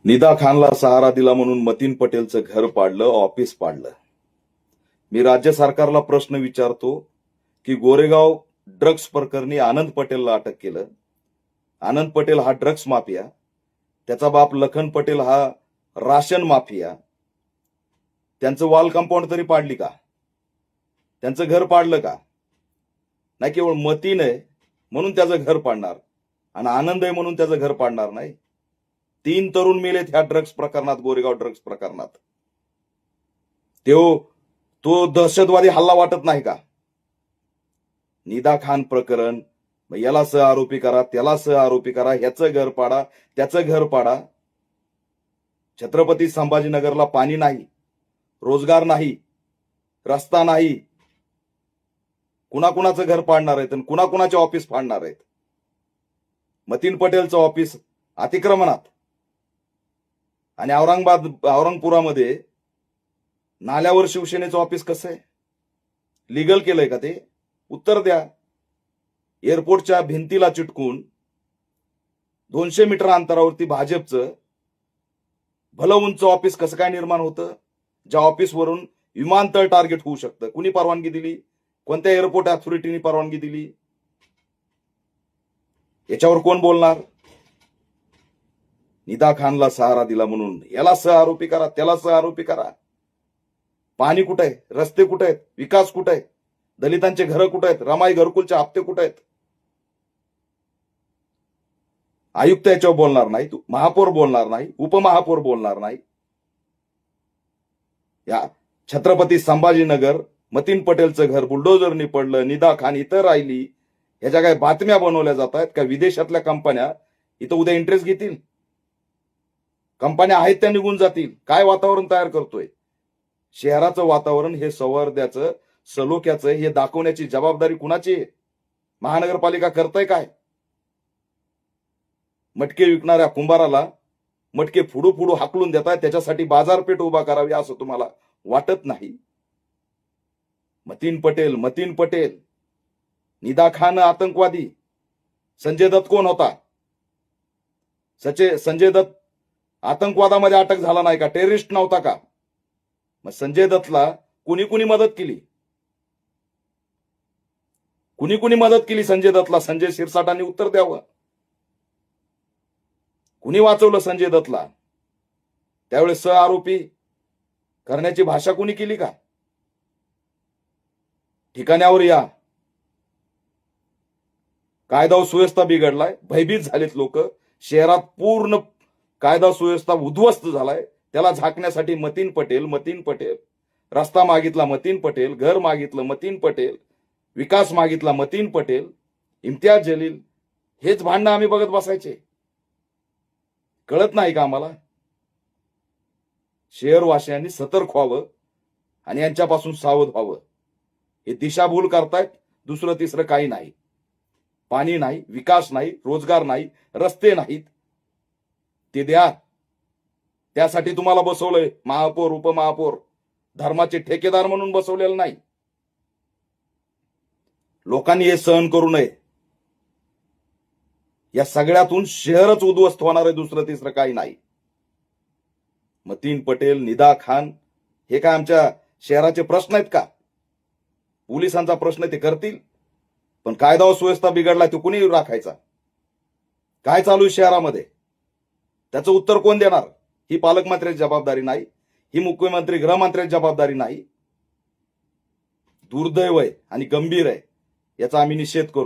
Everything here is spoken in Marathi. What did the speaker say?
निदा खानला सहारा दिला म्हणून मतीन पटेलचं घर पाडलं, ऑफिस पाडलं. मी राज्य सरकारला प्रश्न विचारतो की गोरेगाव ड्रग्ज प्रकरणी आनंद पटेलला अटक केलं. आनंद पटेल हा ड्रग्ज माफिया, त्याचा बाप लखन पटेल हा राशन माफिया. त्यांचं वॉल कंपाऊंड तरी पाडली का? त्यांचं घर पाडलं का? नाही, केवळ मतीन आहे म्हणून त्याचं घर पाडणार आणि आनंद आहे म्हणून त्याचं घर पाडणार नाही. 3 तरुण मेलेत ह्या ड्रग्ज प्रकरणात, गोरेगाव ड्रग्ज प्रकरणात. तो दहशतवादी हल्ला वाटत नाही का? निदा खान प्रकरण, याला सह आरोपी करा, त्याला सह आरोपी करा, ह्याचं घर पाडा, त्याचं घर पाडा. छत्रपती संभाजीनगरला पाणी नाही, रोजगार नाही, रस्ता नाही. कुणाकुणाचं घर पाडणार आहेत आणि कुणाकुणाचे ऑफिस पाडणार आहेत? मतीन पटेलचं ऑफिस अतिक्रमणात आणि औरंगपुरामध्ये नाल्यावर शिवसेनेचं ऑफिस कसं आहे? लिगल केलंय का ते? उत्तर द्या. एअरपोर्टच्या भिंतीला चिटकून 200 मीटर अंतरावरती भाजपचं भलं उंच ऑफिस कसं काय निर्माण होतं, ज्या ऑफिसवरून विमानतळ टार्गेट होऊ शकतं? कुणी परवानगी दिली? कोणत्या एअरपोर्ट अथॉरिटीने परवानगी दिली? याच्यावर कोण बोलणार? निदा खानला सहारा दिला म्हणून याला सह आरोपी करा, त्याला सह आरोपी करा. पाणी कुठे आहे? रस्ते कुठे आहेत? विकास कुठे आहे? दलितांचे घरं कुठे आहेत? रमाई घरकुलचे हप्ते कुठे आहेत? आयुक्त याच्यावर बोलणार नाही, महापौर बोलणार नाही, उपमहापौर बोलणार नाही. या छत्रपती संभाजीनगर मतीन पटेलचं घर बुलडोजरनी पडलं, निदा खान इथं राहिली, ह्याच्या काय बातम्या बनवल्या जात आहेत का? विदेशातल्या कंपन्या इथं उद्या इंटरेस्ट घेतील? कंपन्या आहेत त्या निघून जातील. काय वातावरण तयार करतोय? शहराचं वातावरण हे सौहार्दाचं, सलोख्याचं, हे दाखवण्याची जबाबदारी कुणाची आहे? महानगरपालिका करतय काय? मटके विकणाऱ्या कुंभाराला मटके फुडू फुडू हाकलून देताय, त्याच्यासाठी बाजारपेठ उभा करावी असं तुम्हाला वाटत नाही? मतीन पटेल, निदा खान आतंकवादी. संजय दत्त कोण होता? संजय दत्त आतंकवादामध्ये अटक झाला नाही का? टेररिस्ट नव्हता का? मग संजय दत्तला कुणी मदत केली? कुणी मदत केली संजय दत्तला? संजय शिरसाटांनी उत्तर द्यावं. कुणी वाचवलं संजय दत्तला? त्यावेळेस सह आरोपी करण्याची भाषा कुणी केली का? ठिकाण्यावर या. कायदा व सुव्यवस्था बिघडलाय, भयभीत झालेत लोक, शहरात पूर्ण कायदा सुव्यवस्था उद्ध्वस्त झालाय. त्याला झाकण्यासाठी मतीन पटेल. रस्ता मागितला मतीन पटेल, घर मागितलं मतीन पटेल, विकास मागितला मतीन पटेल, इम्तियाज जलील. हेच भांडणं आम्ही बघत बसायचे? कळत नाही का आम्हाला? शहरवासियांनी सतर्क व्हावं आणि यांच्यापासून सावध व्हावं. हे दिशाभूल करतायत, दुसरं तिसरं काही नाही. पाणी नाही, विकास नाही, रोजगार नाही, रस्ते नाहीत. ते द्या. त्यासाठी तुम्हाला बसवलंय महापौर, उपमहापौर. धर्माचे ठेकेदार म्हणून बसवलेलं नाही. लोकांनी हे सहन करू नये. या सगळ्यातून शहरच उद्ध्वस्त होणार आहे, दुसरं तिसरं काही नाही. मतीन पटेल, निदा खान हे काय आमच्या शहराचे प्रश्न आहेत का? पोलिसांचा प्रश्न ते करतील, पण कायदा व सुव्यवस्था बिघडला तो कुणी राखायचा? काय चालू आहे शहरामध्ये त्याचं उत्तर कोण देणार? ही पालकमंत्र्याची जबाबदारी नाही, ही मुख्यमंत्री गृहमंत्र्याची जबाबदारी नाही. दुर्दैव आहे आणि गंभीर आहे, याचा आम्ही निषेध करतो.